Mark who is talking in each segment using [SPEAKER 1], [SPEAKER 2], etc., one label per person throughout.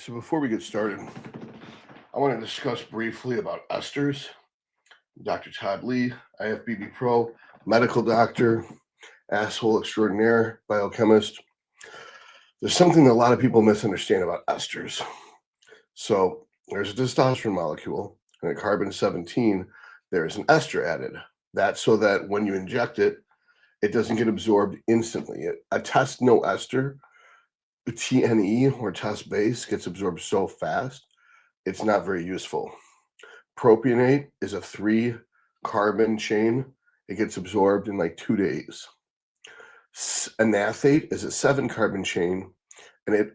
[SPEAKER 1] So before we get started, I want to discuss briefly about esters. Dr. Todd Lee, IFBB Pro, medical doctor, asshole extraordinaire, biochemist. There's something that a lot of people misunderstand about esters. So there's a testosterone molecule and at carbon 17, there's an ester added. That's so that when you inject it, it doesn't get absorbed instantly. A test no ester, TNE or test base, gets absorbed so fast, it's not very useful. Propionate is a 3-carbon chain. It gets absorbed in like 2 days. Anaphate is a 7-carbon chain, and it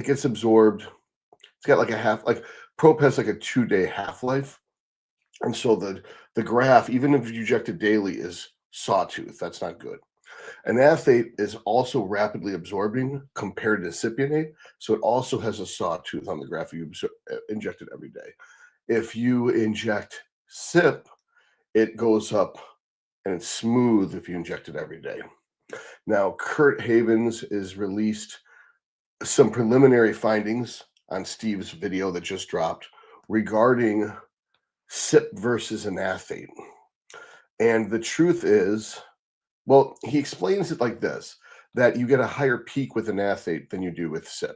[SPEAKER 1] gets absorbed. It's got like a half, like prop has like a 2-day half-life. And so the graph, even if you inject it daily, is sawtooth. That's not good. Anaphate is also rapidly absorbing compared to cypionate, so it also has a sawtooth on the graph if you inject it every day. If you inject SIP, it goes up and it's smooth if you inject it every day. Now, Kurt Havens has released some preliminary findings on Steve's video that just dropped regarding SIP versus anaphate. And the truth is, well, he explains it like this, that you get a higher peak with anaphate than you do with SIP,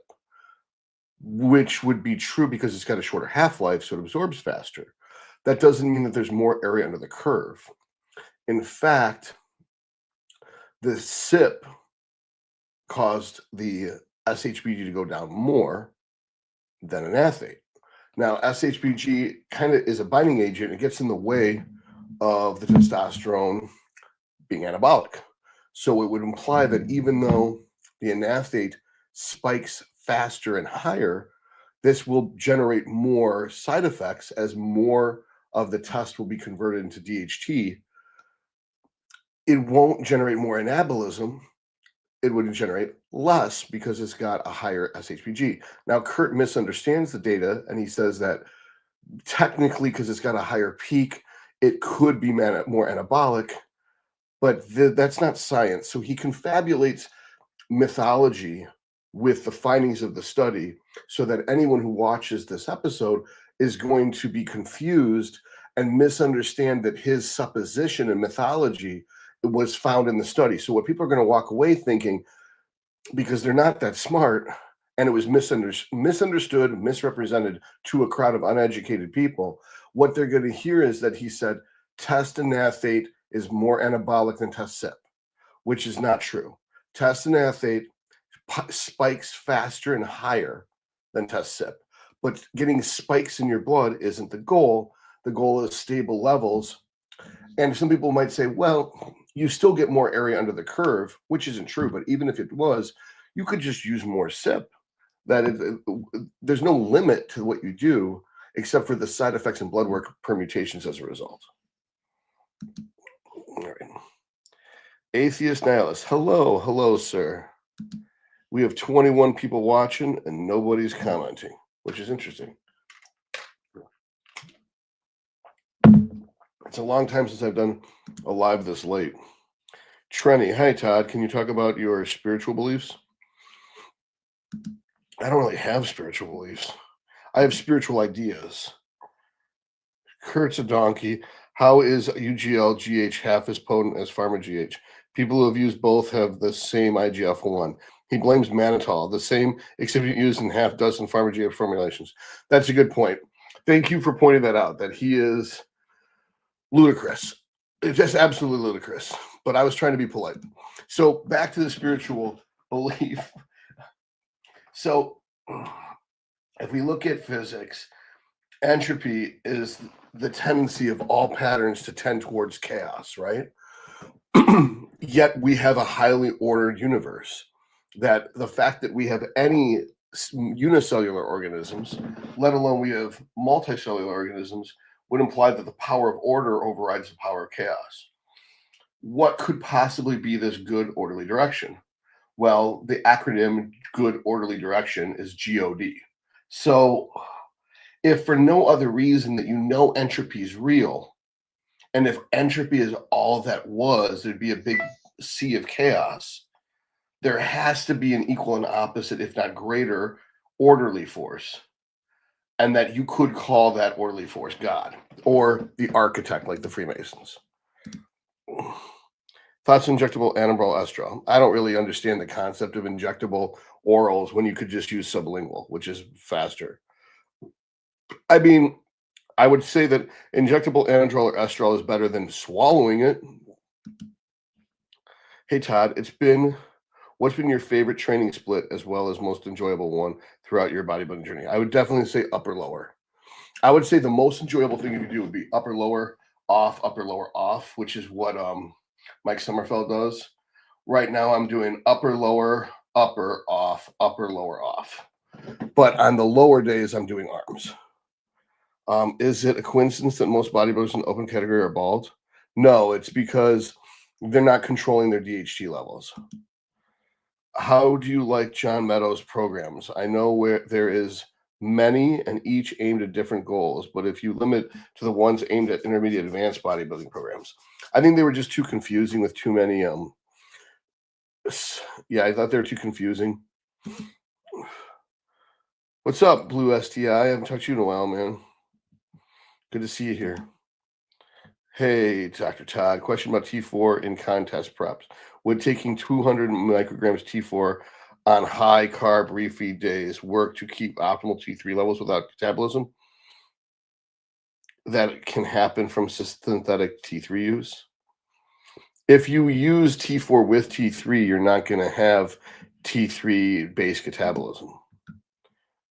[SPEAKER 1] which would be true because it's got a shorter half-life, so it absorbs faster. That doesn't mean that there's more area under the curve. In fact, the SIP caused the SHBG to go down more than anaphate. Now, SHBG kind of is a binding agent. It gets in the way of the testosterone being anabolic. So it would imply that even though the anaphate spikes faster and higher, this will generate more side effects as more of the test will be converted into DHT. It won't generate more anabolism. It would generate less because it's got a higher SHBG. Now, Kurt misunderstands the data, and he says that technically, because it's got a higher peak, it could be more anabolic, but that's not science. So he confabulates mythology with the findings of the study so that anyone who watches this episode is going to be confused and misunderstand that his supposition and mythology was found in the study. So what people are going to walk away thinking, because they're not that smart and it was misunderstood, misrepresented to a crowd of uneducated people, what they're going to hear is that he said test anaphate is more anabolic than test SIP, which is not true. Test anaphate spikes faster and higher than test SIP, but getting spikes in your blood isn't the goal. The goal is stable levels. And some people might say, well, you still get more area under the curve, which isn't true. But even if it was, you could just use more SIP. There's no limit to what you do except for the side effects and blood work permutations as a result. All right. Atheist Nihilist. Hello, sir. We have 21 people watching and nobody's commenting, which is interesting. It's a long time since I've done a live this late. Trenny, hi Todd. Can you talk about your spiritual beliefs? I don't really have spiritual beliefs. I have spiritual ideas. Kurt's a donkey. How is UGL GH half as potent as Pharma GH? People who have used both have the same IGF-1. He blames mannitol, the same, except used in half dozen Pharma GH formulations. That's a good point. Thank you for pointing that out, that he is ludicrous. It's just absolutely ludicrous. But I was trying to be polite. So back to the spiritual belief. So if we look at physics, entropy is the tendency of all patterns to tend towards chaos, right? Yet we have a highly ordered universe. That the fact that we have any unicellular organisms, let alone we have multicellular organisms, would imply that the power of order overrides the power of chaos. What could possibly be this good orderly direction? Well, the acronym good orderly direction is GOD. So if for no other reason that you know entropy is real, and if entropy is all that was, there'd be a big sea of chaos. There has to be an equal and opposite, if not greater, orderly force, and that you could call that orderly force God or the architect, like the Freemasons. Thoughts injectable anabol estrol. I don't really understand the concept of injectable orals when you could just use sublingual, which is faster. I mean, I would say that injectable anadrol or estrol is better than swallowing it. Hey Todd, what's been your favorite training split as well as most enjoyable one throughout your bodybuilding journey? I would definitely say upper lower. I would say the most enjoyable thing you could do would be upper lower off, which is what Mike Sommerfeld does. Right now I'm doing upper lower, upper off, upper lower off. But on the lower days I'm doing arms. Is it a coincidence that most bodybuilders in the open category are bald? No, it's because they're not controlling their DHT levels. How do you like John Meadows' programs? I know where there is many and each aimed at different goals, but if you limit to the ones aimed at intermediate advanced bodybuilding programs, I think they were just too confusing with too many. Yeah, I thought they were too confusing. What's up, Blue STI? I haven't talked to you in a while, man. Good to see you here. Hey, Dr. Todd, question about T4 in contest preps. Would taking 200 micrograms T4 on high carb refeed days work to keep optimal T3 levels without catabolism? That can happen from synthetic T3 use. If you use T4 with T3, you're not going to have T3 base catabolism.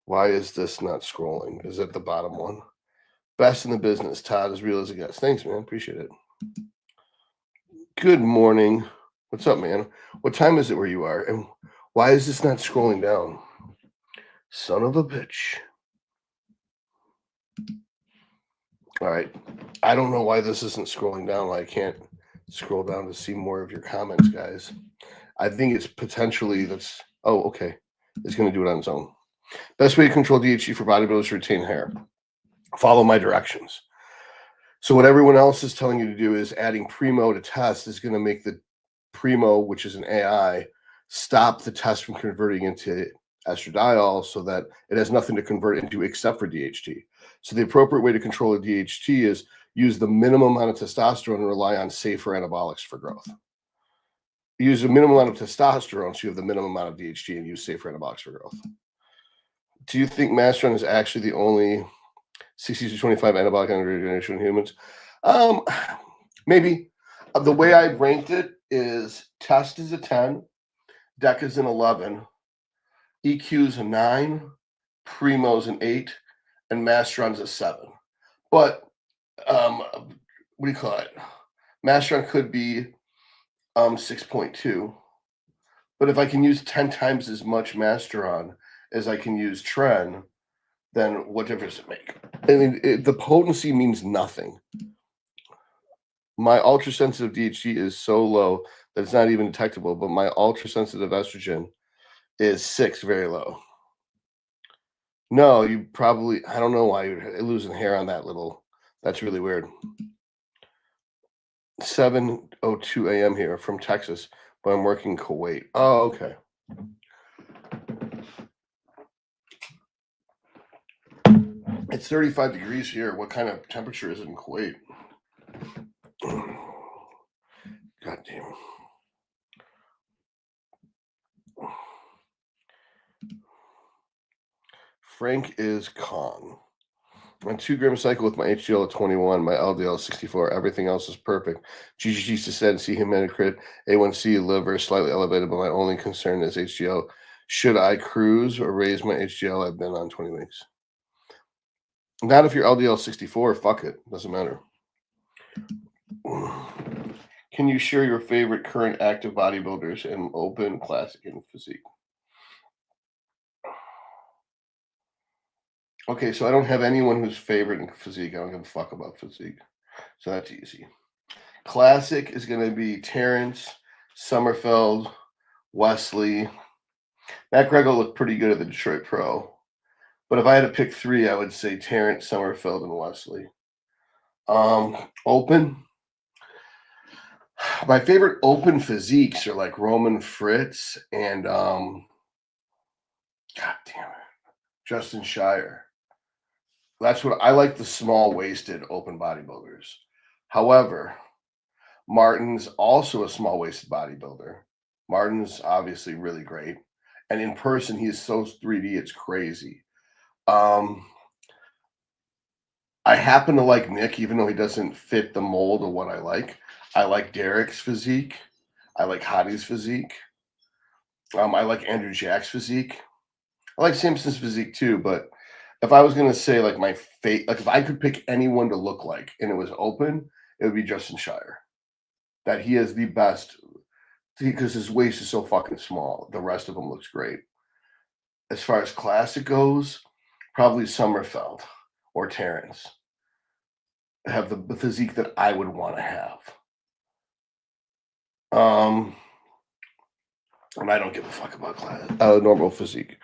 [SPEAKER 1] Why is this not scrolling? Is it the bottom one? Best in the business, Todd, as real as it gets. Thanks, man. Appreciate it. Good morning. What's up, man? What time is it where you are? And why is this not scrolling down? Son of a bitch. All right. I don't know why this isn't scrolling down. I can't scroll down to see more of your comments, guys. I think it's potentially that's. Oh, okay. It's going to do it on its own. Best way to control DHT for bodybuilders to retain hair. Follow my directions. So what everyone else is telling you to do is adding Primo to test is going to make the Primo, which is an AI, stop the test from converting into estradiol so that it has nothing to convert into except for DHT. So the appropriate way to control a DHT is use the minimum amount of testosterone and rely on safer anabolics for growth. Use a minimum amount of testosterone so you have the minimum amount of DHT and use safer anabolics for growth. Do you think Masteron is actually the only 60 to 25 anabolic regeneration in humans? Maybe. The way I ranked it is test is a 10, deck is an 11, EQ's a 9, Primo's an 8, and Masteron's a 7. But what do you call it? Masteron could be 6.2. But if I can use 10 times as much Masteron as I can use Tren, then what difference does it make? I mean, the potency means nothing. My ultra-sensitive DHT is so low that it's not even detectable, but my ultra-sensitive estrogen is 6, very low. No, you probably, I don't know why you're losing hair on that little, that's really weird. 7:02 a.m. here from Texas, but I'm working Kuwait. Oh, okay. It's 35 degrees here. What kind of temperature is it in Kuwait? God damn. Frank is Kong. On 2-gram cycle with my HDL at 21, my LDL is 64. Everything else is perfect. GGG said, see hematocrit, A1C, liver slightly elevated, but my only concern is HDL. Should I cruise or raise my HDL? I've been on 20 weeks. Not if your LDL is 64. Fuck it. Doesn't matter. Can you share your favorite current active bodybuilders in open, classic, and physique? Okay, so I don't have anyone who's favorite in physique. I don't give a fuck about physique. So that's easy. Classic is going to be Terrence, Sommerfeld, Wesley. Matt Gregor looked pretty good at the Detroit Pro. But if I had to pick 3, I would say Terrence, Sommerfeld, and Wesley. Open. My favorite open physiques are like Roman Fritz and God damn it. Justin Shire. That's what I like, the small-waisted open bodybuilders. However, Martin's also a small-waisted bodybuilder. Martin's obviously really great. And in person, he is so 3D, it's crazy. I happen to like Nick, even though he doesn't fit the mold of what I like. I like Derek's physique. I like Hottie's physique. I like Andrew Jack's physique. I like Simpson's physique too, but if I was gonna say like my fate, like if I could pick anyone to look like and it was open, it would be Justin Shire. That he is the best because his waist is so fucking small. The rest of him looks great. As far as classic goes, probably Sommerfeld or Terrence have the physique that I would want to have. And I don't give a fuck about normal physique.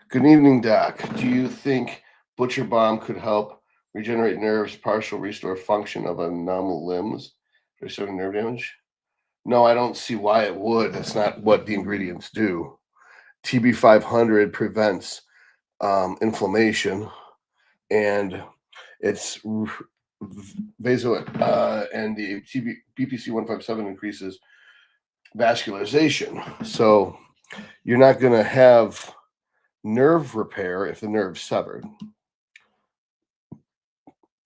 [SPEAKER 1] Good evening, Doc. Do you think Butcher Bomb could help regenerate nerves, partial restore function of abnormal limbs, restoring nerve damage? No, I don't see why it would. That's not what the ingredients do. TB500 prevents inflammation, and it's vaso and the BPC 157 increases vascularization. So you're not going to have nerve repair if the nerve's severed.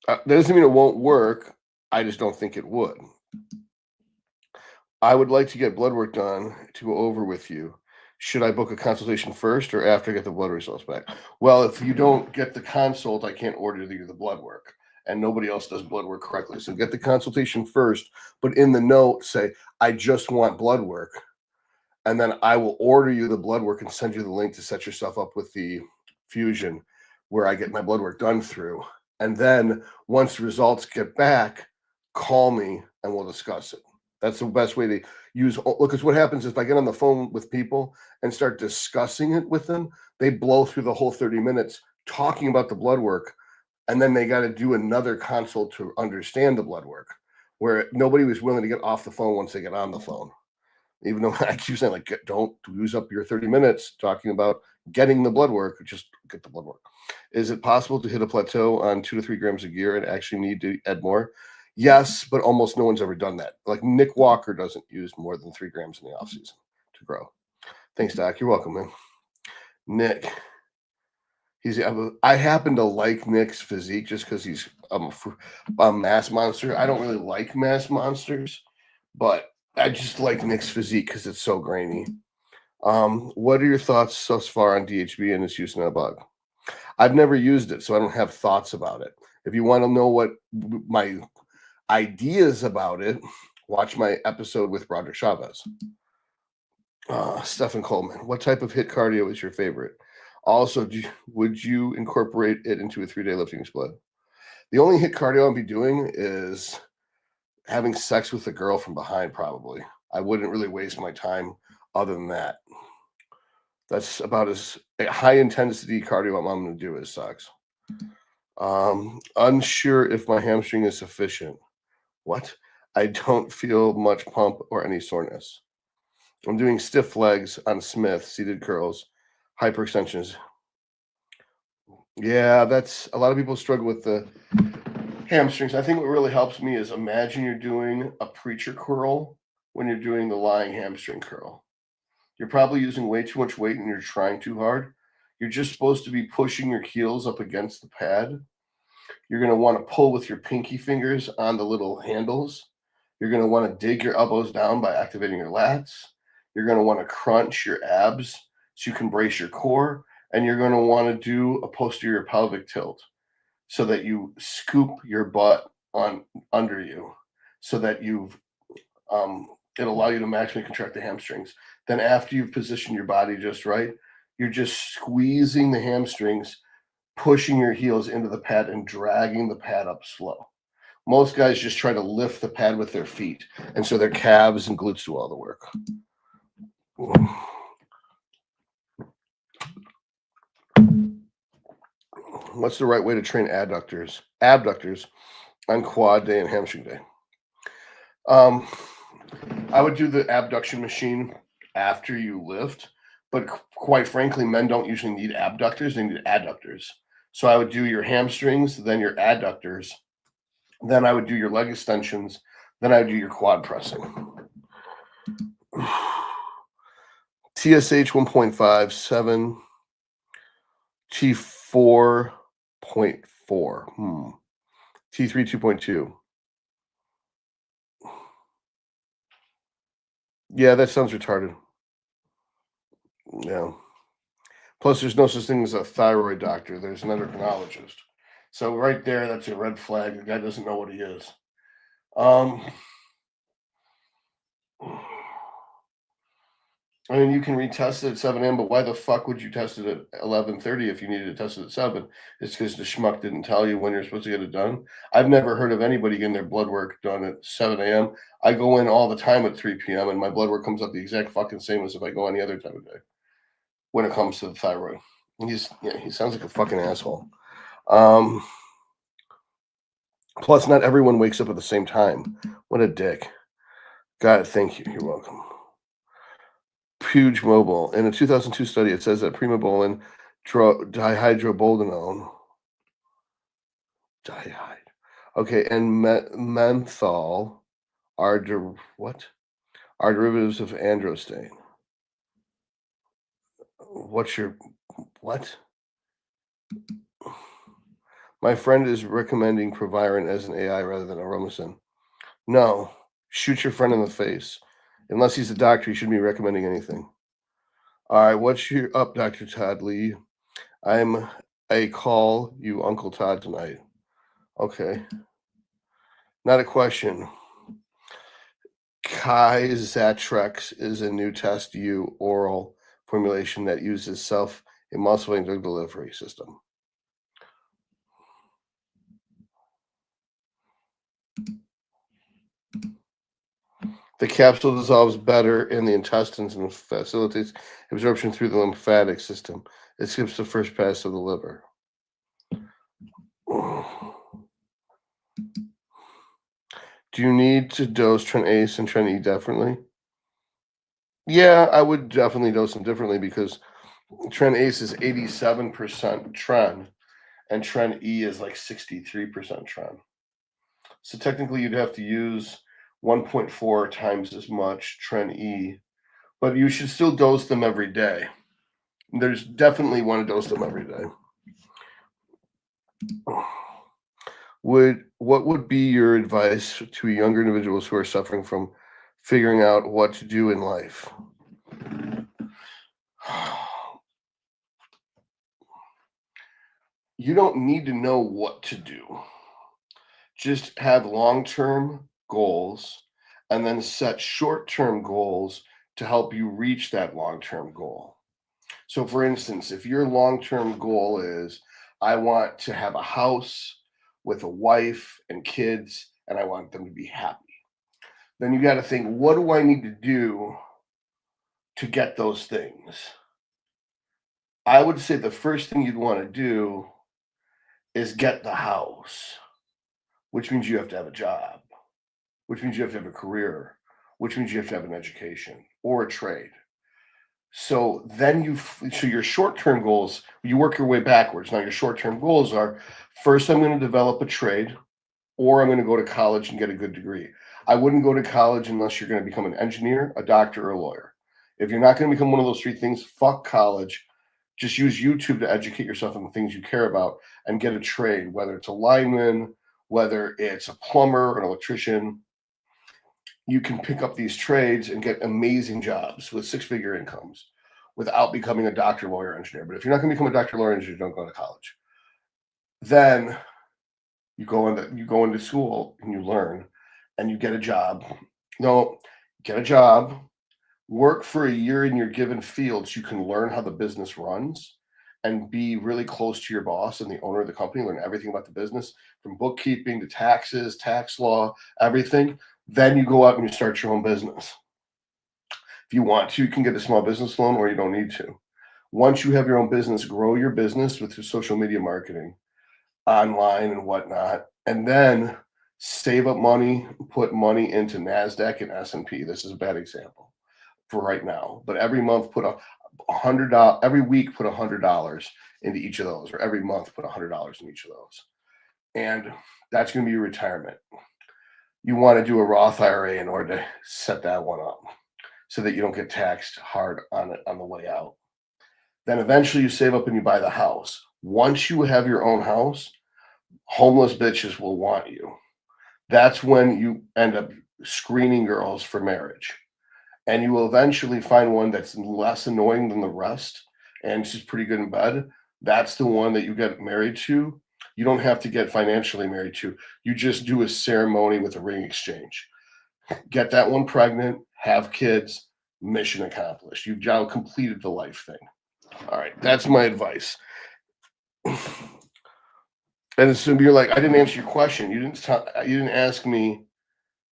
[SPEAKER 1] That doesn't mean it won't work. I just don't think it would. I would like to get blood work done to go over with you. Should I book a consultation first or after I get the blood results back? Well, if you don't get the consult, I can't order you the blood work, and nobody else does blood work correctly. So get the consultation first, but in the note say, I just want blood work. And then I will order you the blood work and send you the link to set yourself up with the fusion where I get my blood work done through. And then once the results get back, call me and we'll discuss it. That's the best way to use. Look, because what happens is if I get on the phone with people and start discussing it with them, they blow through the whole 30 minutes talking about the blood work. And then they got to do another consult to understand the blood work, where nobody was willing to get off the phone once they get on the phone. Even though I keep saying, like, don't use up your 30 minutes talking about getting the blood work, just get the blood work. Is it possible to hit a plateau on 2 to 3 grams a year and actually need to add more? Yes, but almost no one's ever done that. Like Nick Walker doesn't use more than 3 grams in the off season to grow. Thanks, Doc. You're welcome, man. Nick. I happen to like Nick's physique just because he's a mass monster. I don't really like mass monsters, but I just like Nick's physique because it's so grainy. What are your thoughts thus far on DHB and its use in a bug? I've never used it, so I don't have thoughts about it. If you want to know what my ideas about it, watch my episode with Roger Chavez. Stephen Coleman, what type of hit cardio is your favorite? Also, would you incorporate it into a 3-day lifting split? The only hit cardio I'll be doing is having sex with a girl from behind, probably. I wouldn't really waste my time other than that. That's about as high intensity cardio I'm going to do as sex. Unsure if my hamstring is sufficient. What? I don't feel much pump or any soreness. I'm doing stiff legs on Smith, seated curls, hyperextensions. Yeah, that's a lot of people struggle with the hamstrings. I think what really helps me is imagine you're doing a preacher curl when you're doing the lying hamstring curl. You're probably using way too much weight and you're trying too hard. You're just supposed to be pushing your heels up against the pad. You're going to want to pull with your pinky fingers on the little handles. You're going to want to dig your elbows down by activating your lats. You're going to want to crunch your abs so you can brace your core. And you're going to want to do a posterior pelvic tilt so that you scoop your butt on under you so that it'll allow you to maximally contract the hamstrings. Then after you've positioned your body just right, you're just squeezing the hamstrings, pushing your heels into the pad and dragging the pad up slow. Most guys just try to lift the pad with their feet, and so their calves and glutes do all the work. What's the right way to train abductors on quad day and hamstring day? I would do the abduction machine after you lift, But quite frankly, men don't usually need abductors, they need adductors. So I would do your hamstrings, then your adductors, then I would do your leg extensions, then I would do your quad pressing. TSH 1.57, T4.4, T3 2.2. Yeah, that sounds retarded. Yeah. Plus, there's no such thing as a thyroid doctor. There's an endocrinologist. So right there, that's a red flag. The guy doesn't know what he is. Um, I mean, you can retest it at 7 a.m., but why the fuck would you test it at 11:30 if you needed to test it at 7? It's because the schmuck didn't tell you when you're supposed to get it done. I've never heard of anybody getting their blood work done at 7 a.m. I go in all the time at 3 p.m. and my blood work comes up the exact fucking same as if I go any other time of day when it comes to the thyroid. He sounds like a fucking asshole. Um, Plus, not everyone wakes up at the same time. What a dick. Got it. Thank you. You're welcome. Puge Mobile. In a 2002 study, it says that primobolan, dihydroboldenone, okay, and menthol are what? Are derivatives of androsten. What's your what? My friend is recommending Proviron as an AI rather than Aromacin. No, shoot your friend in the face. Unless he's a doctor, he shouldn't be recommending anything. All right, what's your up, Dr. Todd Lee? I'm a call you Uncle Todd tonight. Okay. Not a question. Kizatrex is a new test U oral formulation that uses self-emulsifying drug delivery system. The capsule dissolves better in the intestines and facilitates absorption through the lymphatic system. It skips the first pass of the liver. Do you need to dose Tren Ace and Tren E differently? Yeah, I would definitely dose them differently because Tren Ace is 87% Tren and Tren E is like 63% Tren. So technically you'd have to use 1.4 times as much Tren E, but you should still dose them every day. There's definitely want to dose them every day. What would be your advice to younger individuals who are suffering from figuring out what to do in life? You don't need to know what to do. Just have long-term goals and then set short-term goals to help you reach that long-term goal. So for instance, if your long-term goal is I want to have a house with a wife and kids and I want them to be happy, then you got to think, what do I need to do to get those things? I would say the first thing you'd want to do is get the house, which means you have to have a job, which means you have to have a career, which means you have to have an education or a trade. So then so your short-term goals, you work your way backwards. Now your short-term goals are first I'm going to develop a trade or I'm going to go to college and get a good degree. I wouldn't go to college unless you're going to become an engineer, a doctor, or a lawyer. If you're not going to become one of those three things, fuck college. Just use YouTube to educate yourself on the things you care about and get a trade, whether it's a lineman, whether it's a plumber, an electrician. You can pick up these trades and get amazing jobs with six-figure incomes without becoming a doctor, lawyer, engineer. But if you're not going to become a doctor, lawyer, engineer, don't go to college. Then you go into school and you learn and you get a job. No, get a job, work for a year in your given field so you can learn how the business runs and be really close to your boss and the owner of the company, learn everything about the business from bookkeeping to taxes, tax law, everything. Then you go out and you start your own business. If you want to, you can get a small business loan or you don't need to. Once you have your own business, grow your business with your social media marketing, online and whatnot, and then save up money, put money into NASDAQ and S&P. This is a bad example for right now, but every month $100 every week, put $100 into each of those, or every month, put $100 in each of those. And that's going to be your retirement. You want to do a Roth IRA in order to set that one up so that you don't get taxed hard on it on the way out. Then eventually you save up and you buy the house. Once you have your own house, homeless bitches will want you. That's when you end up screening girls for marriage. And you will eventually find one that's less annoying than the rest and she's pretty good in bed. That's the one that you get married to. You don't have to get financially married to. You just do a ceremony with a ring exchange. Get that one pregnant, have kids, mission accomplished. You've now completed the life thing. All right, that's my advice. And so you're like, I didn't answer your question. You didn't ask me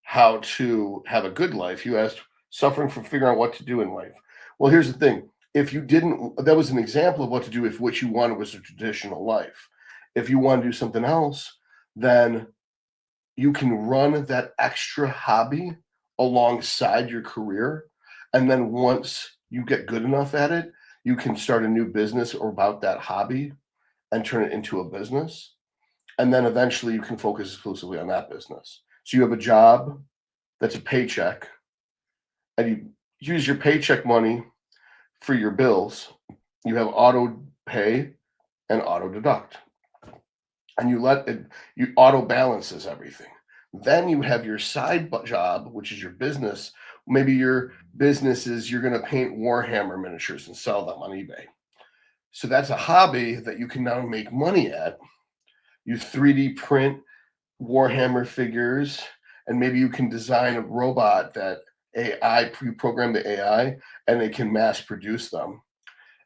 [SPEAKER 1] how to have a good life. You asked suffering from figuring out what to do in life. Well, here's the thing. If you didn't, that was an example of what to do if what you wanted was a traditional life. If you want to do something else, then you can run that extra hobby alongside your career. And then once you get good enough at it, you can start a new business or about that hobby and turn it into a business. And then eventually you can focus exclusively on that business. So you have a job that's a paycheck, and you use your paycheck money for your bills. You have auto pay and auto deduct. And you auto balances everything. Then you have your side job, which is your business. Maybe your business is you're going to paint Warhammer miniatures and sell them on eBay. So that's a hobby that you can now make money at. You 3D print Warhammer figures, and maybe you can design a robot that you program the AI, and they can mass produce them.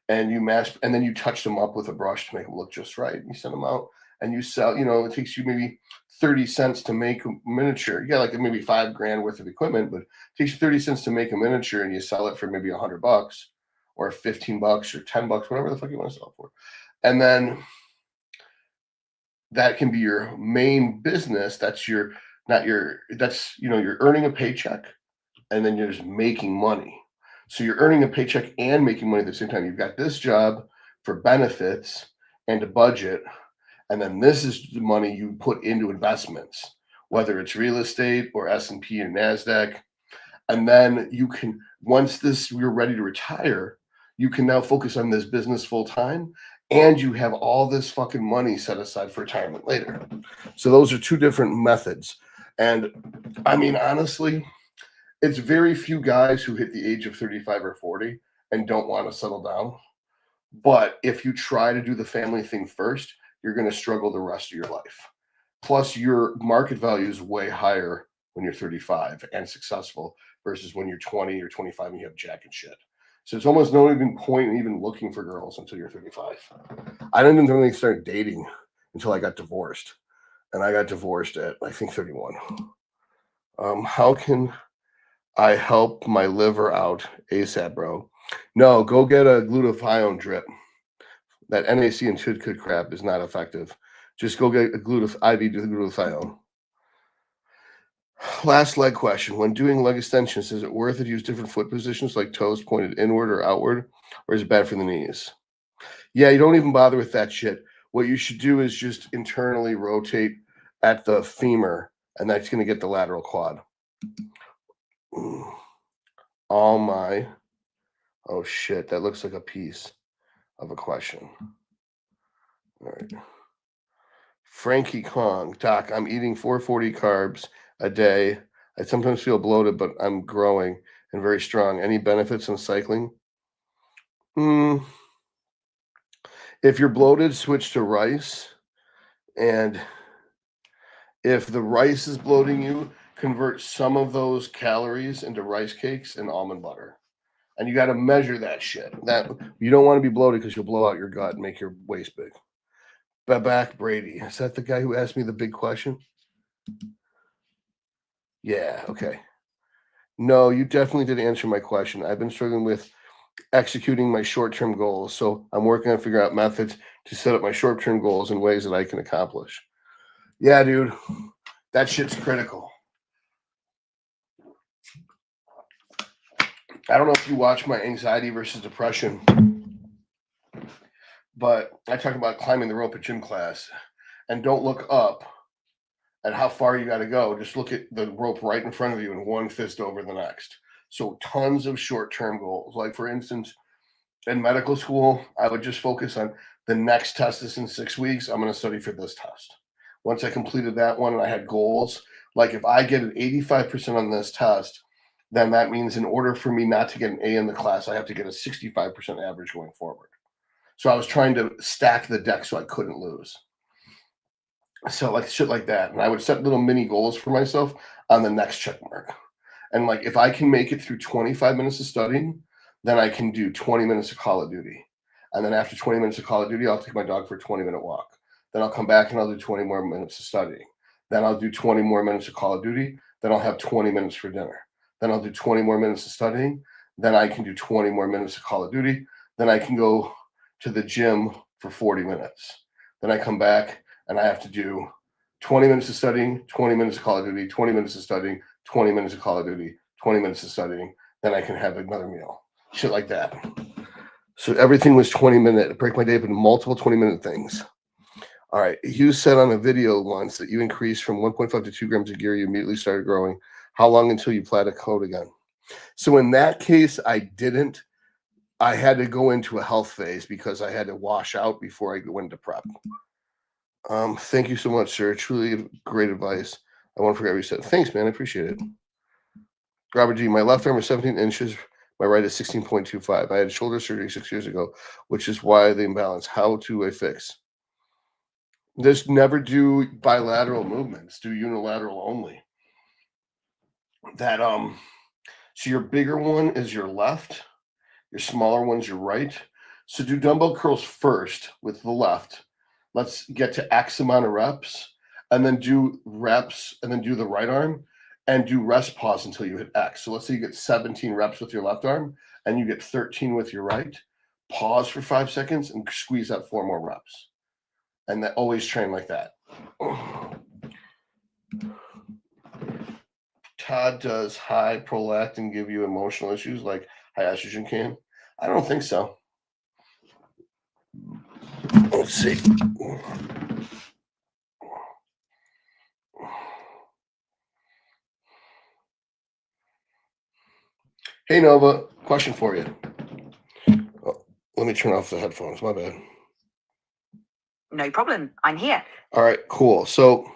[SPEAKER 1] And then you touch them up with a brush to make them look just right. And you send them out, and you sell. It takes you maybe 30 cents to make a miniature. You got like maybe $5,000 worth of equipment, but it takes you 30 cents to make a miniature, and you sell it for maybe $100 or $15 or $10, whatever the fuck you want to sell it for. And then that can be your main business. You're earning a paycheck, and then you're just making money. So you're earning a paycheck and making money at the same time. You've got this job for benefits and a budget, and then this is the money you put into investments, whether it's real estate or S&P or NASDAQ. And then once you're ready to retire, you can now focus on this business full time, and you have all this fucking money set aside for retirement later. So those are two different methods. And I mean, honestly, it's very few guys who hit the age of 35 or 40 and don't want to settle down. But if you try to do the family thing first, you're going to struggle the rest of your life. Plus, your market value is way higher when you're 35 and successful versus when you're 20 or 25 and you have jack and shit. So it's almost no even point in even looking for girls until you're 35. I didn't even really start dating until I got divorced. And I got divorced at, I think, 31. How can I help my liver out ASAP, bro? No, go get a glutathione drip. That NAC and chudkud crap is not effective. Just go get a IV glutathione. Last leg question. When doing leg extensions, is it worth it to use different foot positions like toes pointed inward or outward? Or is it bad for the knees? Yeah, you don't even bother with that shit. What you should do is just internally rotate at the femur, and that's going to get the lateral quad. Oh shit, that looks like a piece of a question. All right. Frankie Kong, Doc, I'm eating 440 carbs a day. I sometimes feel bloated, but I'm growing and very strong. Any benefits in cycling? If you're bloated, switch to rice. And if the rice is bloating you, convert some of those calories into rice cakes and almond butter. And you got to measure that shit. That you don't want to be bloated because you'll blow out your gut and make your waist big. Babak Brady, is that the guy who asked me the big question? Yeah, okay. No, you definitely did answer my question. I've been struggling with executing my short-term goals, so I'm working on figuring out methods to set up my short-term goals in ways that I can accomplish. Yeah, dude, that shit's critical. I don't know if you watch my anxiety versus depression, but I talk about climbing the rope at gym class, and don't look up at how far you got to go. Just look at the rope right in front of you and one fist over the next. So tons of short-term goals. Like for instance, in medical school, I would just focus on the next test is in 6 weeks. I'm going to study for this test. Once I completed that one and I had goals, like if I get an 85% on this test, then that means in order for me not to get an A in the class, I have to get a 65% average going forward. So I was trying to stack the deck so I couldn't lose. So like shit like that. And I would set little mini goals for myself on the next check mark. And like if I can make it through 25 minutes of studying, then I can do 20 minutes of Call of Duty. And then after 20 minutes of Call of Duty, I'll take my dog for a 20-minute walk. Then I'll come back and I'll do 20 more minutes of studying. Then I'll do 20 more minutes of Call of Duty. Then I'll have 20 minutes for dinner. Then I'll do 20 more minutes of studying. Then I can do 20 more minutes of Call of Duty. Then I can go to the gym for 40 minutes. Then I come back and I have to do 20 minutes of studying, 20 minutes of Call of Duty, 20 minutes of studying, 20 minutes of Call of Duty, 20 minutes of studying. Then I can have another meal. Shit like that. So everything was 20-minute. Break my day up into multiple 20-minute things. All right. You said on a video once that you increased from 1.5 to 2 grams of gear. You immediately started growing. How long until you plateaued again? So in that case, I didn't. I had to go into a health phase because I had to wash out before I went to prep. Thank you so much, sir. Truly great advice. I won't forget what you said. Thanks, man. I appreciate it. Robert G. My left arm is 17 inches. My right is 16.25. I had shoulder surgery 6 years ago, which is why the imbalance. How do I fix? Just never do bilateral movements. Do unilateral only. That so your bigger one is your left, your smaller one's your right. So do dumbbell curls first with the left. Let's get to X amount of reps, and then do reps, and then do the right arm, and do rest pause until you hit X. So let's say you get 17 reps with your left arm, and you get 13 with your right. Pause for 5 seconds and squeeze out 4 more reps. And that always train like that. Todd, does high prolactin give you emotional issues like high estrogen can? I don't think so. Let's see. Hey, Nova, question for you. Oh, let me turn off the headphones. My bad.
[SPEAKER 2] No problem. I'm here.
[SPEAKER 1] All right, cool. So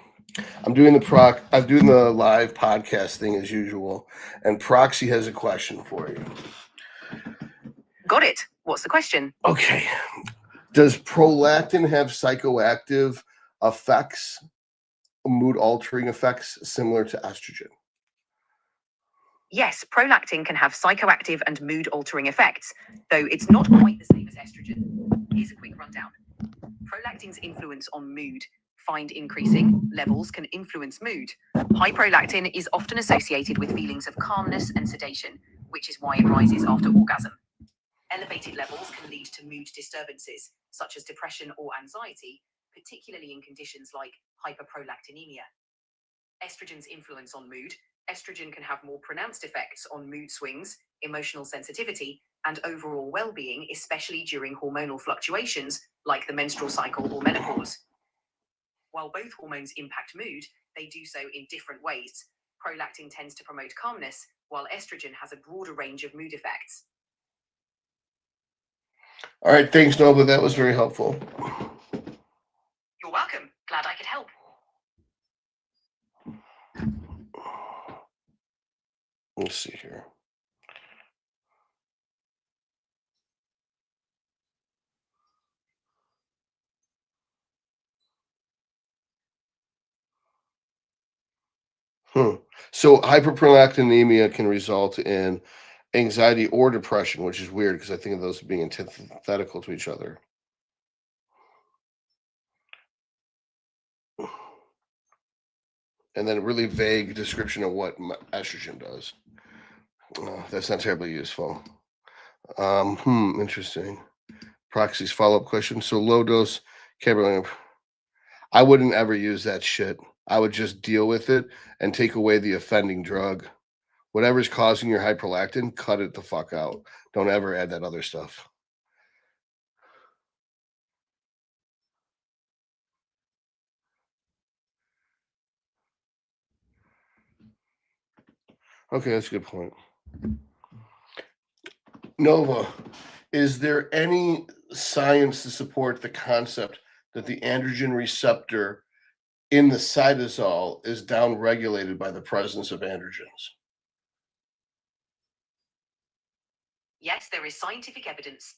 [SPEAKER 1] I'm doing the live podcast thing as usual, and Proxy has a question for you.
[SPEAKER 2] Got it. What's the question?
[SPEAKER 1] Okay. Does prolactin have psychoactive effects, mood altering effects similar to estrogen?
[SPEAKER 2] Yes, prolactin can have psychoactive and mood altering effects, though it's not quite the same as estrogen. Here's a quick rundown. Prolactin's influence on mood. Find increasing levels can influence mood. High prolactin is often associated with feelings of calmness and sedation, which is why it rises after orgasm. Elevated levels can lead to mood disturbances, such as depression or anxiety, particularly in conditions like hyperprolactinemia. Estrogen's influence on mood. Estrogen can have more pronounced effects on mood swings, emotional sensitivity, and overall well-being, especially during hormonal fluctuations like the menstrual cycle or menopause. While both hormones impact mood, they do so in different ways. Prolactin tends to promote calmness, while estrogen has a broader range of mood effects.
[SPEAKER 1] All right, thanks, Nova. That was very helpful.
[SPEAKER 2] You're welcome. Glad I could help.
[SPEAKER 1] Let's see here. So hyperprolactinemia can result in anxiety or depression, which is weird because I think of those being antithetical to each other. And then a really vague description of what estrogen does. That's not terribly useful. Interesting. Proxy's follow-up question. So low dose carbolinic. I wouldn't ever use that shit. I would just deal with it and take away the offending drug. Whatever's causing your hyperlactin, cut it the fuck out. Don't ever add that other stuff. Okay, that's a good point. Nova, is there any science to support the concept that the androgen receptor in the cytosol is downregulated by the presence of androgens?
[SPEAKER 2] Yes, there is scientific evidence.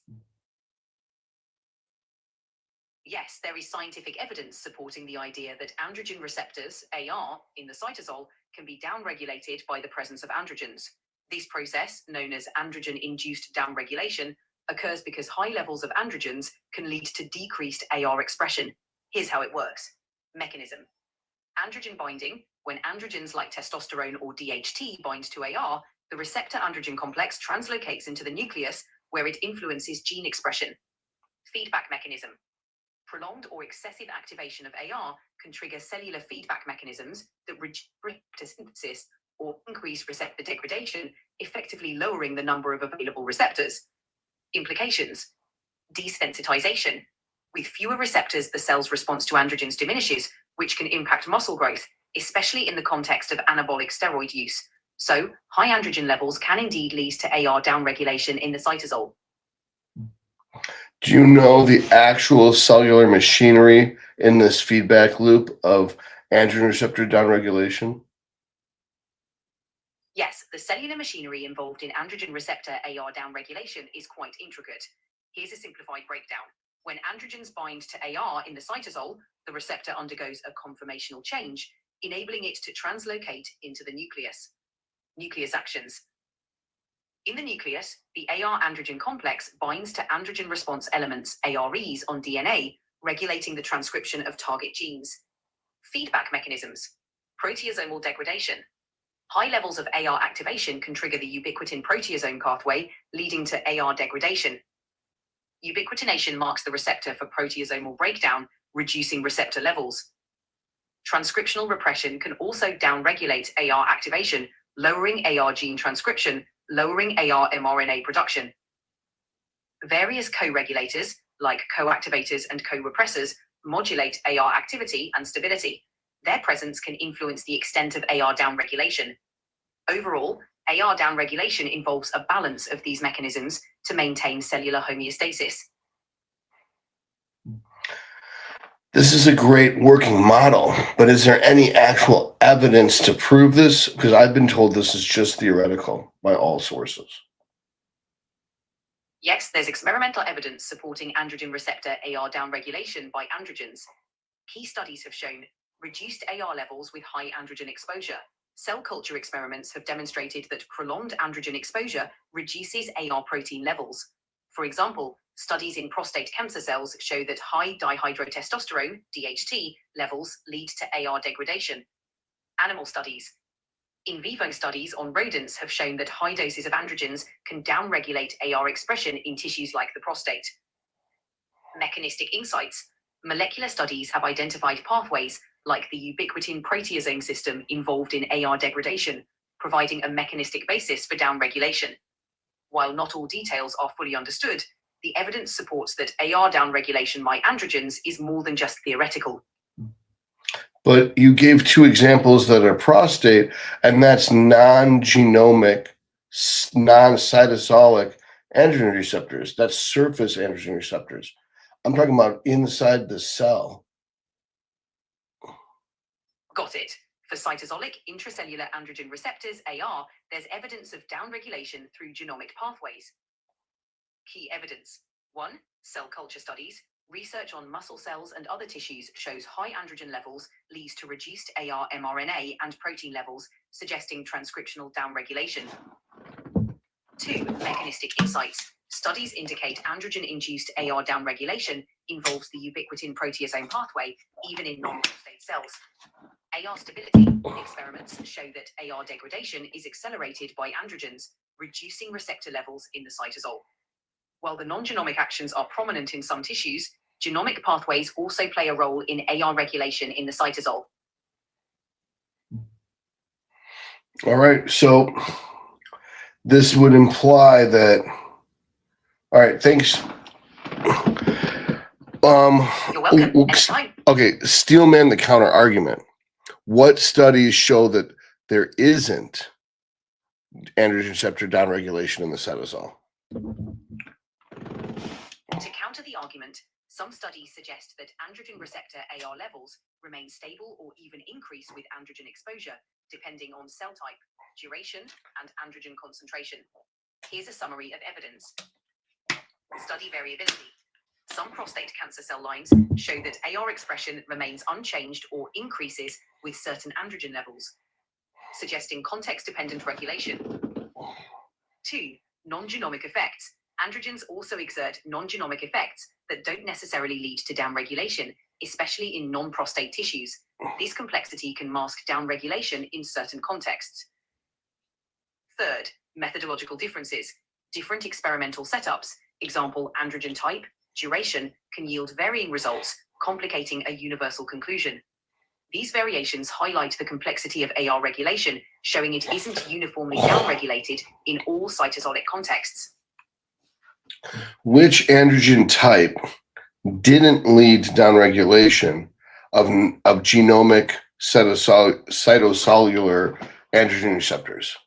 [SPEAKER 2] Yes, there is scientific evidence supporting the idea that androgen receptors, AR, in the cytosol can be downregulated by the presence of androgens. This process, known as androgen-induced downregulation, occurs because high levels of androgens can lead to decreased AR expression. Here's how it works. Mechanism. Androgen binding. When androgens like testosterone or DHT bind to AR, the receptor androgen complex translocates into the nucleus, where it influences gene expression. Feedback mechanism. Prolonged or excessive activation of AR can trigger cellular feedback mechanisms that reduce receptor synthesis or increase receptor degradation, effectively lowering the number of available receptors. Implications. Desensitization. With fewer receptors, the cell's response to androgens diminishes, which can impact muscle growth, especially in the context of anabolic steroid use. So, high androgen levels can indeed lead to AR downregulation in the cytosol.
[SPEAKER 1] Do you know the actual cellular machinery in this feedback loop of androgen receptor downregulation?
[SPEAKER 2] Yes, the cellular machinery involved in androgen receptor AR downregulation is quite intricate. Here's a simplified breakdown. When androgens bind to AR in the cytosol, the receptor undergoes a conformational change, enabling it to translocate into the nucleus. Nucleus actions. In the nucleus, the AR androgen complex binds to androgen response elements, AREs, on DNA, regulating the transcription of target genes. Feedback mechanisms. Proteasomal degradation. High levels of AR activation can trigger the ubiquitin proteasome pathway, leading to AR degradation. Ubiquitination marks the receptor for proteasomal breakdown, reducing receptor levels. Transcriptional repression can also downregulate AR activation, lowering AR gene transcription, lowering AR mRNA production. Various co-regulators, like co-activators and co-repressors, modulate AR activity and stability. Their presence can influence the extent of AR downregulation. Overall, AR downregulation involves a balance of these mechanisms to maintain cellular homeostasis.
[SPEAKER 1] This is a great working model, but is there any actual evidence to prove this? Because I've been told this is just theoretical by all sources.
[SPEAKER 2] Yes, there's experimental evidence supporting androgen receptor AR downregulation by androgens. Key studies have shown reduced AR levels with high androgen exposure. Cell culture experiments have demonstrated that prolonged androgen exposure reduces AR protein levels. For example, studies in prostate cancer cells show that high dihydrotestosterone, DHT, levels lead to AR degradation. Animal studies. In vivo studies on rodents have shown that high doses of androgens can downregulate AR expression in tissues like the prostate. Mechanistic insights. Molecular studies have identified pathways like the ubiquitin proteasome system involved in AR degradation, providing a mechanistic basis for downregulation. While not all details are fully understood, the evidence supports that AR downregulation by androgens is more than just theoretical.
[SPEAKER 1] But you gave two examples that are prostate, and that's non-genomic, non-cytosolic androgen receptors. That's surface androgen receptors. I'm talking about inside the cell.
[SPEAKER 2] Got it. For cytosolic intracellular androgen receptors, AR, there's evidence of downregulation through genomic pathways. Key evidence. 1. Cell culture studies. Research on muscle cells and other tissues shows high androgen levels leads to reduced AR mRNA and protein levels, suggesting transcriptional downregulation. 2. Mechanistic insights. Studies indicate androgen-induced AR downregulation involves the ubiquitin proteasome pathway, even in non-prostate cells. AR stability. Experiments show that AR degradation is accelerated by androgens, reducing receptor levels in the cytosol. While the non-genomic actions are prominent in some tissues, genomic pathways also play a role in AR regulation in the cytosol.
[SPEAKER 1] All right, so this would imply that. All right, thanks.
[SPEAKER 2] You're welcome. Anytime.
[SPEAKER 1] Okay, Steelman, the counter argument. What studies show that there isn't androgen receptor downregulation in the cytosol?
[SPEAKER 2] To counter the argument, some studies suggest that androgen receptor AR levels remain stable or even increase with androgen exposure, depending on cell type, duration, and androgen concentration. Here's a summary of evidence. Study variability. Some prostate cancer cell lines show that AR expression remains unchanged or increases with certain androgen levels, suggesting context-dependent regulation. 2. Non-genomic effects. Androgens also exert non-genomic effects that don't necessarily lead to downregulation, especially in non-prostate tissues. This complexity can mask downregulation in certain contexts. 3rd, methodological differences. Different experimental setups, example androgen type, duration, can yield varying results, complicating a universal conclusion. These variations highlight the complexity of AR regulation, showing it isn't uniformly downregulated in all cytosolic contexts.
[SPEAKER 1] Which androgen type didn't lead to downregulation of genomic cytocellular androgen receptors?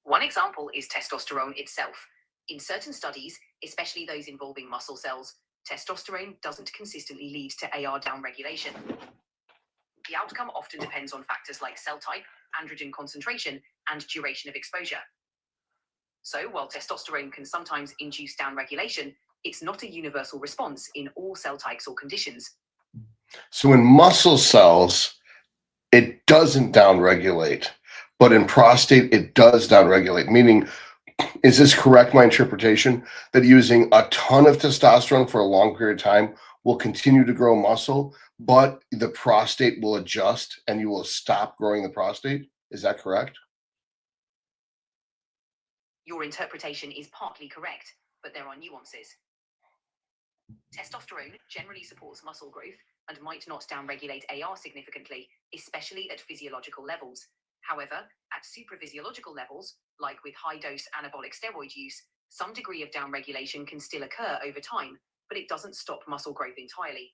[SPEAKER 2] One example is testosterone itself. In certain studies, especially those involving muscle cells, testosterone doesn't consistently lead to AR downregulation. The outcome often depends on factors like cell type, androgen concentration, and duration of exposure. So, while testosterone can sometimes induce downregulation, it's not a universal response in all cell types or conditions.
[SPEAKER 1] So in muscle cells, it doesn't downregulate, but in prostate, it does downregulate, meaning, is this correct, my interpretation, that using a ton of testosterone for a long period of time will continue to grow muscle, but the prostate will adjust and you will stop growing the prostate? Is that correct?
[SPEAKER 2] Your interpretation is partly correct, but there are nuances. Testosterone generally supports muscle growth and might not downregulate AR significantly, especially at physiological levels. However, at supraphysiological levels, like with high-dose anabolic steroid use, some degree of downregulation can still occur over time, but it doesn't stop muscle growth entirely.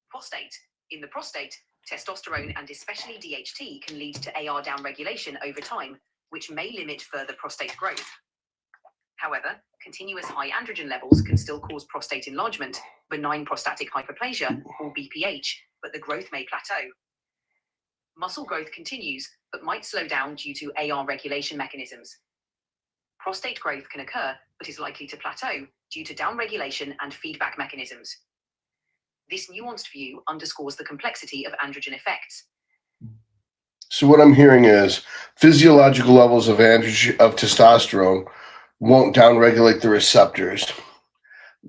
[SPEAKER 2] Prostate. In the prostate, testosterone and especially DHT can lead to AR downregulation over time, which may limit further prostate growth. However, continuous high androgen levels can still cause prostate enlargement, benign prostatic hyperplasia, or BPH, but the growth may plateau. Muscle growth continues, but might slow down due to AR regulation mechanisms. Prostate growth can occur, but is likely to plateau due to downregulation and feedback mechanisms. This nuanced view underscores the complexity of androgen effects.
[SPEAKER 1] So what I'm hearing is physiological levels of testosterone won't downregulate the receptors.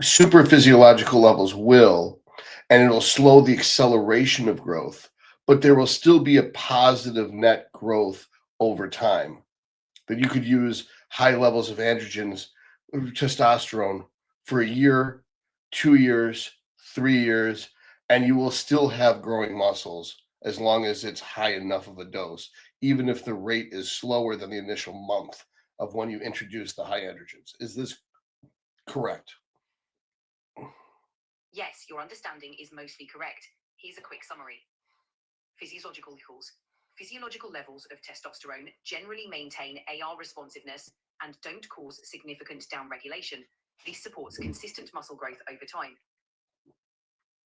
[SPEAKER 1] Superphysiological levels will, and it'll slow the acceleration of growth, but there will still be a positive net growth over time. That you could use high levels of androgens, testosterone, for a year, 2 years, 3 years, and you will still have growing muscles as long as it's high enough of a dose, even if the rate is slower than the initial month of when you introduce the high androgens. Is this correct?
[SPEAKER 2] Yes, your understanding is mostly correct. Here's a quick summary. Physiological levels of testosterone generally maintain AR responsiveness and don't cause significant downregulation. This supports consistent muscle growth over time.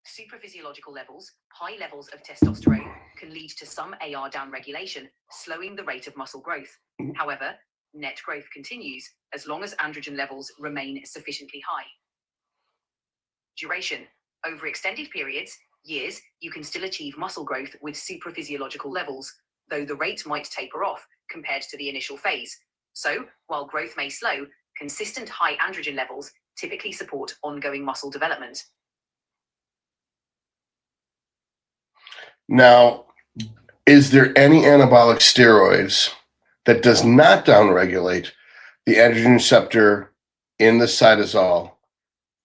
[SPEAKER 2] Supraphysiological levels, high levels of testosterone, can lead to some AR downregulation, slowing the rate of muscle growth. However, net growth continues as long as androgen levels remain sufficiently high. Duration. Over extended periods, years, you can still achieve muscle growth with supraphysiological levels, though the rate might taper off compared to the initial phase. So, while growth may slow, consistent high androgen levels typically support ongoing muscle development.
[SPEAKER 1] Now, is there any anabolic steroids that does not downregulate the androgen receptor in the cytosol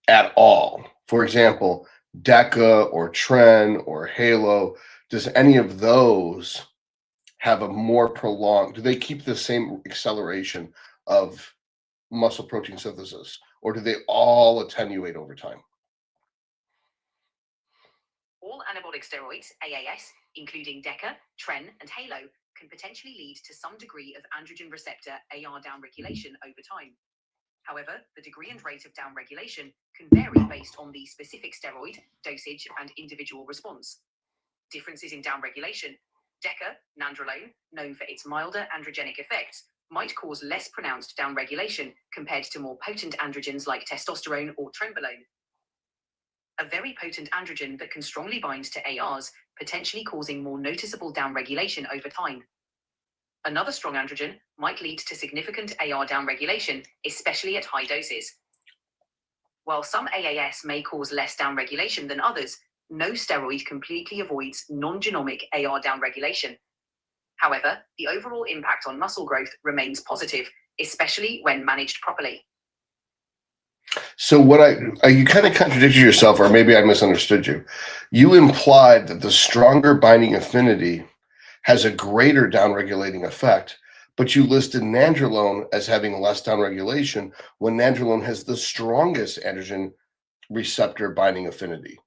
[SPEAKER 1] at all? For example, DECA or Tren or Halo, does any of those have a more prolonged, do they keep the same acceleration of muscle protein synthesis, or do they all attenuate over time?
[SPEAKER 2] All anabolic steroids, AAS, including DECA, TREN, and HALO, can potentially lead to some degree of androgen receptor AR downregulation over time. However, the degree and rate of downregulation can vary based on the specific steroid, dosage, and individual response. Differences in downregulation. DECA, nandrolone, known for its milder androgenic effects, might cause less pronounced downregulation compared to more potent androgens like testosterone or trenbolone. A very potent androgen that can strongly bind to ARs, potentially causing more noticeable downregulation over time. Another strong androgen might lead to significant AR downregulation, especially at high doses. While some AAS may cause less downregulation than others, no steroid completely avoids non-genomic AR downregulation. However, the overall impact on muscle growth remains positive, especially when managed properly.
[SPEAKER 1] So you kind of contradicted yourself, or maybe I misunderstood you. You implied that the stronger binding affinity has a greater downregulating effect, but you listed nandrolone as having less downregulation when nandrolone has the strongest androgen receptor binding affinity.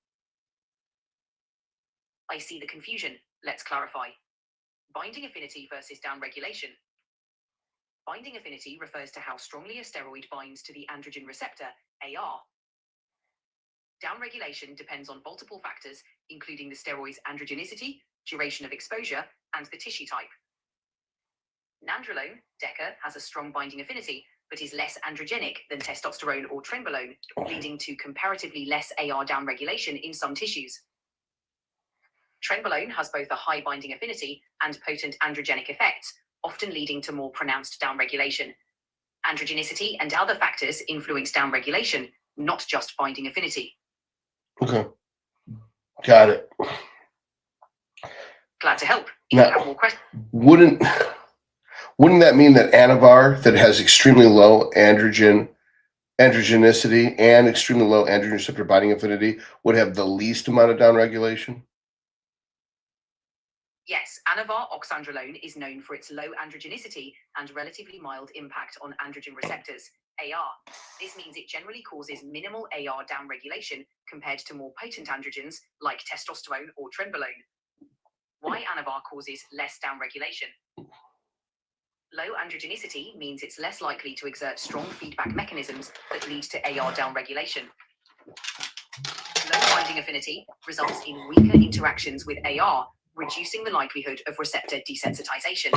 [SPEAKER 2] I see the confusion. Let's clarify. Binding affinity versus downregulation. Binding affinity refers to how strongly a steroid binds to the androgen receptor, AR. Downregulation depends on multiple factors, including the steroid's androgenicity, duration of exposure, and the tissue type. Nandrolone, DECA, has a strong binding affinity, but is less androgenic than testosterone or trenbolone, leading to comparatively less AR downregulation in some tissues. Trenbolone has both a high binding affinity and potent androgenic effects, often leading to more pronounced downregulation. Androgenicity and other factors influence downregulation, not just binding affinity.
[SPEAKER 1] Okay. Got it.
[SPEAKER 2] Glad to help. If
[SPEAKER 1] Now,
[SPEAKER 2] you have more questions.
[SPEAKER 1] Wouldn't that mean that Anavar, that has extremely low androgenicity and extremely low androgen receptor binding affinity, would have the least amount of downregulation?
[SPEAKER 2] Yes, Anavar oxandrolone is known for its low androgenicity and relatively mild impact on androgen receptors, AR. This means it generally causes minimal AR downregulation compared to more potent androgens like testosterone or trenbolone. Why Anavar causes less downregulation? Low androgenicity means it's less likely to exert strong feedback mechanisms that lead to AR downregulation. Low binding affinity results in weaker interactions with AR, reducing the likelihood of receptor desensitization.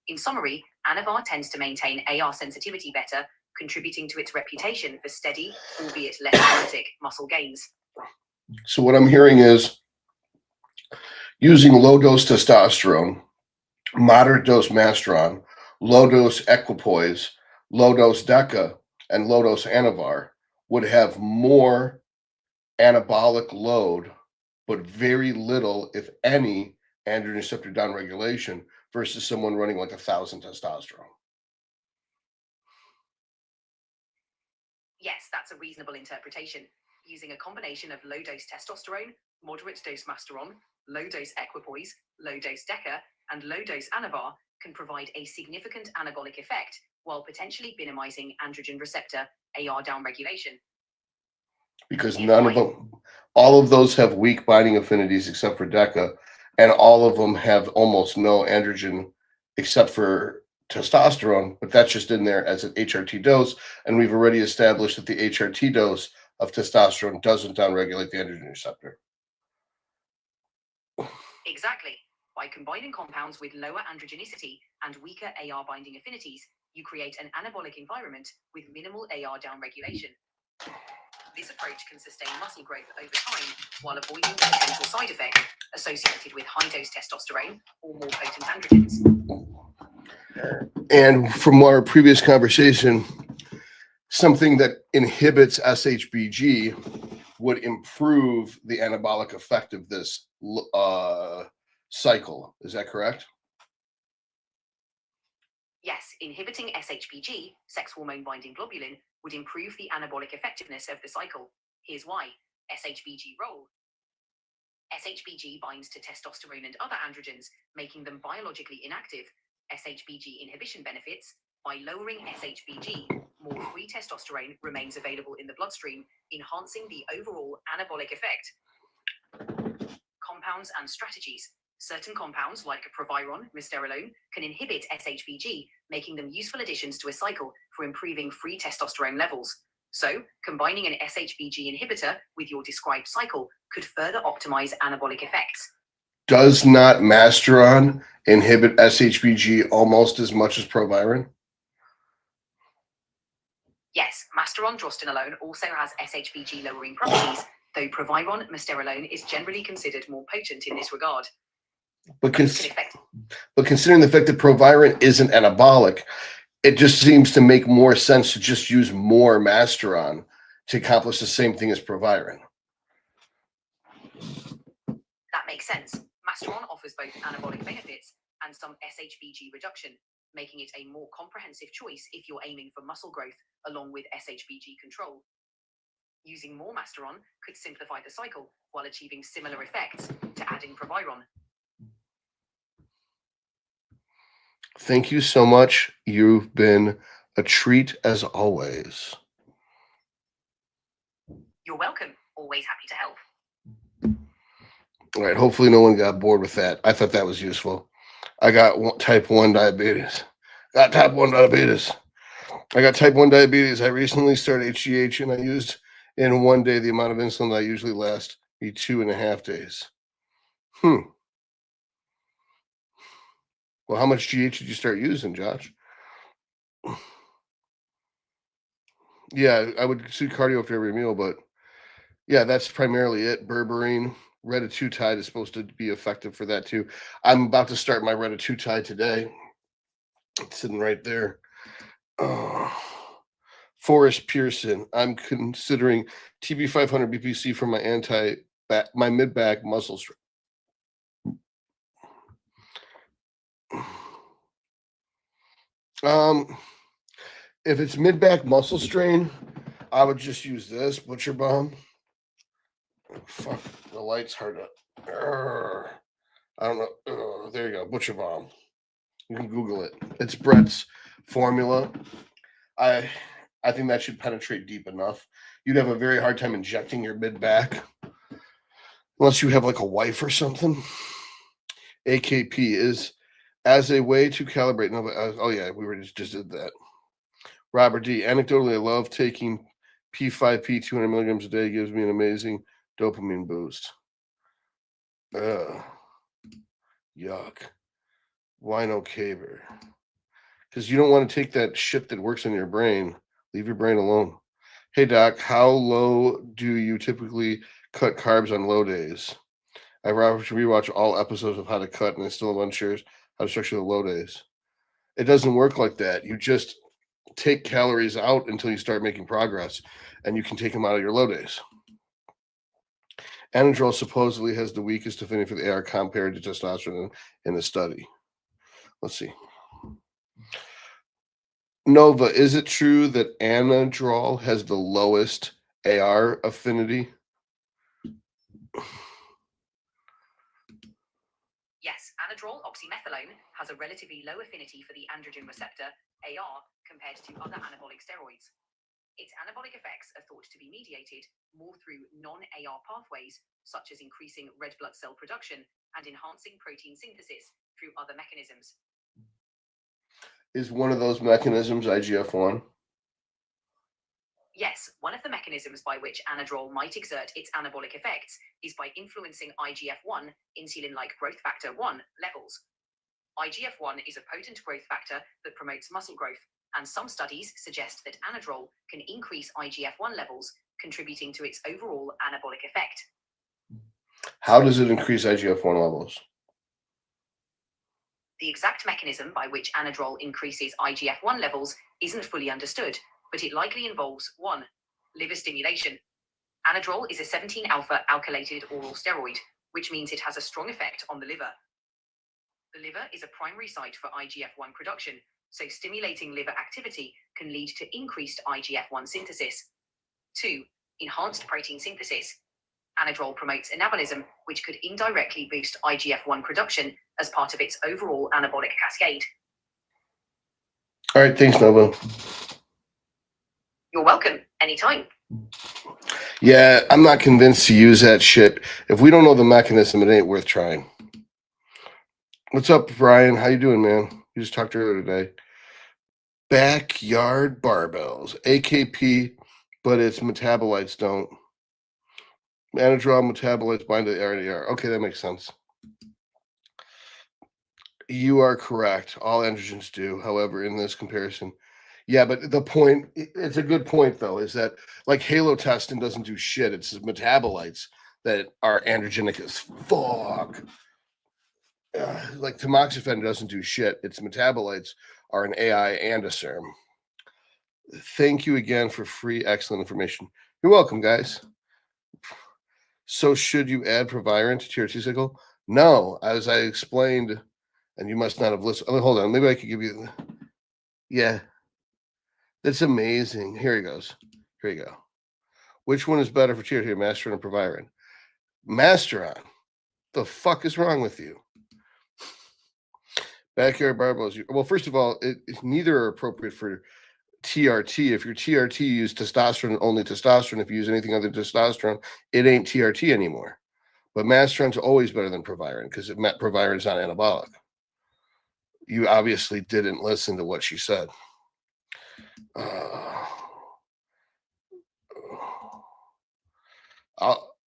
[SPEAKER 2] In summary, Anavar tends to maintain AR sensitivity better, contributing to its reputation for steady, albeit less dramatic, muscle gains.
[SPEAKER 1] So what I'm hearing is using low-dose testosterone, moderate-dose Masteron, low-dose equipoise, low-dose DECA, and low-dose Anavar would have more anabolic load, but very little, if any, androgen receptor downregulation versus someone running like 1,000 testosterone.
[SPEAKER 2] Yes, that's a reasonable interpretation. Using a combination of low-dose testosterone, moderate-dose Masteron, low-dose equipoise, low-dose DECA, and low-dose Anavar can provide a significant anabolic effect while potentially minimizing androgen receptor AR downregulation.
[SPEAKER 1] Because none of them, all of those have weak binding affinities except for DECA, and all of them have almost no androgen except for testosterone, but that's just in there as an HRT dose, and we've already established that the HRT dose of testosterone doesn't downregulate the androgen receptor.
[SPEAKER 2] Exactly. By combining compounds with lower androgenicity and weaker AR binding affinities, you create an anabolic environment with minimal AR downregulation. This approach can sustain muscle growth over time while avoiding the potential side effects associated with high-dose testosterone or more potent androgens.
[SPEAKER 1] And from our previous conversation, something that inhibits SHBG would improve the anabolic effect of this cycle. Is that correct?
[SPEAKER 2] Yes, inhibiting SHBG, sex hormone binding globulin, would improve the anabolic effectiveness of the cycle. Here's why. SHBG role. SHBG binds to testosterone and other androgens, making them biologically inactive. SHBG inhibition benefits. By lowering SHBG, more free testosterone remains available in the bloodstream, enhancing the overall anabolic effect. Compounds and strategies. Certain compounds, like proviron, misterolone, can inhibit SHBG, making them useful additions to a cycle for improving free testosterone levels. So, combining an SHBG inhibitor with your described cycle could further optimize anabolic effects.
[SPEAKER 1] Does not Masteron inhibit SHBG almost as much as proviron?
[SPEAKER 2] Yes, Masteron drostanolone also has SHBG lowering properties, though proviron misterolone is generally considered more potent in this regard.
[SPEAKER 1] But considering the fact that proviron isn't anabolic, it just seems to make more sense to just use more Masteron to accomplish the same thing as proviron.
[SPEAKER 2] That makes sense. Masteron offers both anabolic benefits and some SHBG reduction, making it a more comprehensive choice if you're aiming for muscle growth along with SHBG control. Using more Masteron could simplify the cycle while achieving similar effects to adding proviron.
[SPEAKER 1] Thank you so much. You've been a treat as always.
[SPEAKER 2] You're welcome. Always happy to help.
[SPEAKER 1] All right. Hopefully no one got bored with that. I thought that was useful. I got type 1 diabetes. I got type 1 diabetes. I recently started HGH, and I used in one day the amount of insulin that I usually last me 2.5 days. Well, how much GH did you start using, Josh? Yeah, I would do cardio after every meal, but yeah, that's primarily it. Berberine, retatrutide is supposed to be effective for that too. I'm about to start my retatrutide today. It's sitting right there. Forrest Pearson. I'm considering TB500 BPC for my mid back muscle strength. If it's mid back muscle strain, I would just use this Butcher Bomb. Fuck, the light's hard to. I don't know. There you go, Butcher Bomb. You can Google it. It's Brett's formula. I think that should penetrate deep enough. You'd have a very hard time injecting your mid back, unless you have like a wife or something. AKP is as a way to calibrate. No, but, oh yeah, we just did that. Robert D. Anecdotally, I love taking P5P 200 milligrams a day. It gives me an amazing dopamine boost. Yuck. Why no caber? Because you don't want to take that shit that works in your brain. Leave your brain alone. Hey, Doc, how low do you typically cut carbs on low days? I rewatch all episodes of How to Cut, and I still have unsure how to structure the low days. It doesn't work like that. You just take calories out until you start making progress, and you can take them out of your low days. Anadrol supposedly has the weakest affinity for the AR compared to testosterone in the study. Let's see. Nova, is it true that Anadrol has the lowest AR affinity?
[SPEAKER 2] Yes, Anadrol oxymethylone has a relatively low affinity for the androgen receptor, AR, compared to other anabolic steroids. Its anabolic effects are thought to be mediated more through non-AR pathways, such as increasing red blood cell production and enhancing protein synthesis through other mechanisms.
[SPEAKER 1] Is one of those mechanisms IGF-1?
[SPEAKER 2] Yes, one of the mechanisms by which Anadrol might exert its anabolic effects is by influencing IGF-1, insulin-like growth factor 1, levels. IGF-1 is a potent growth factor that promotes muscle growth, and some studies suggest that Anadrol can increase IGF-1 levels, contributing to its overall anabolic effect.
[SPEAKER 1] How does it increase IGF-1 levels?
[SPEAKER 2] The exact mechanism by which Anadrol increases IGF-1 levels isn't fully understood, but it likely involves 1. Liver stimulation. Anadrol is a 17-alpha alkylated oral steroid, which means it has a strong effect on the liver. The liver is a primary site for IGF-1 production, so stimulating liver activity can lead to increased IGF-1 synthesis. 2. Enhanced protein synthesis. Anadrol promotes anabolism, which could indirectly boost IGF-1 production as part of its overall anabolic cascade.
[SPEAKER 1] All right, thanks, Nova.
[SPEAKER 2] You're welcome. Anytime.
[SPEAKER 1] Yeah, I'm not convinced to use that shit. If we don't know the mechanism, it ain't worth trying. What's up, Brian? How you doing, man? You just talked earlier today. Backyard barbells, AKP, but its metabolites don't. Anadrol metabolites bind to the RDR. Okay, that makes sense. You are correct. All androgens do. However, in this comparison, yeah, but the point, it's a good point though, is that like halotestin doesn't do shit. It's metabolites that are androgenic as fuck. Like tamoxifen doesn't do shit. Its metabolites are an AI and a serum. Thank you again for free, excellent information. You're welcome, guys. So should you add Proviron to TRT cycle? No, as I explained, and you must not have listened. Oh, hold on, maybe I could give you. Yeah, that's amazing. Here he goes. Here you go. Which one is better for TRT, Masteron or Proviron? Masteron. The fuck is wrong with you? Backyard barbells. Well, first of all, neither are appropriate for TRT. If your TRT use testosterone, only testosterone. If you use anything other than testosterone, it ain't TRT anymore. But Masteron's always better than Proviron because Proviron is not anabolic. You obviously didn't listen to what she said.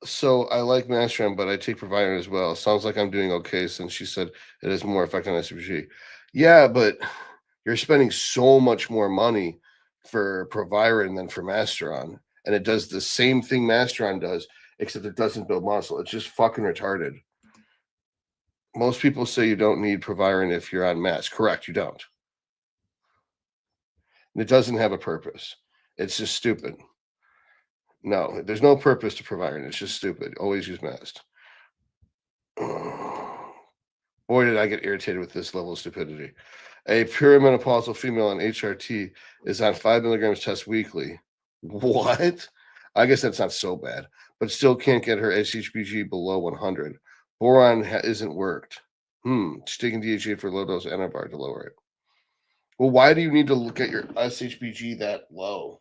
[SPEAKER 1] So I like Masteron, but I take Proviron as well. Sounds like I'm doing okay since she said it has more effect on SPG. Yeah, but you're spending so much more money for Proviron than for Masteron, and it does the same thing Masteron does, except it doesn't build muscle. It's just fucking retarded. Most people say you don't need Proviron if you're on mass. Correct, you don't. And it doesn't have a purpose. It's just stupid. No, there's no purpose to Proviron. It's just stupid. Always use mast. Boy, did I get irritated with this level of stupidity. A perimenopausal female on HRT is on 5 milligrams test weekly. What? I guess that's not so bad, but still can't get her SHBG below 100. Boron isn't worked. She's taking DHA for low dose NRBR to lower it. Well, why do you need to look at your SHBG that low?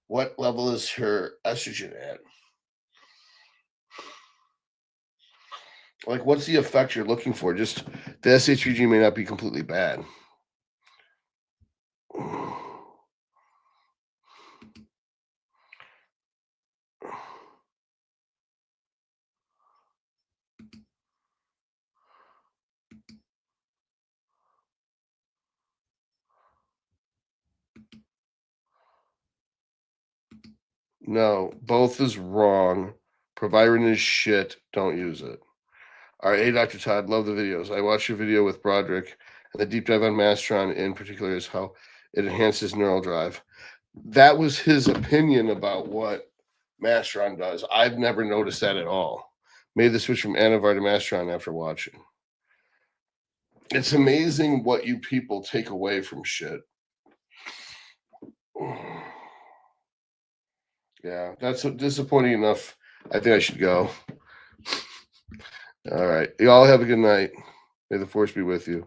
[SPEAKER 1] What level is her estrogen at? Like, what's the effect you're looking for? Just the SHBG may not be completely bad. No, both is wrong. Proviron is shit. Don't use it. All right, hey, Dr. Todd, love the videos. I watched your video with Broderick, and the deep dive on Masteron in particular is how it enhances neural drive. That was his opinion about what Masteron does. I've never noticed that at all. Made the switch from Anavar to Masteron after watching. It's amazing what you people take away from shit. Yeah, that's disappointing enough. I think I should go. All right. You all have a good night. May the force be with you.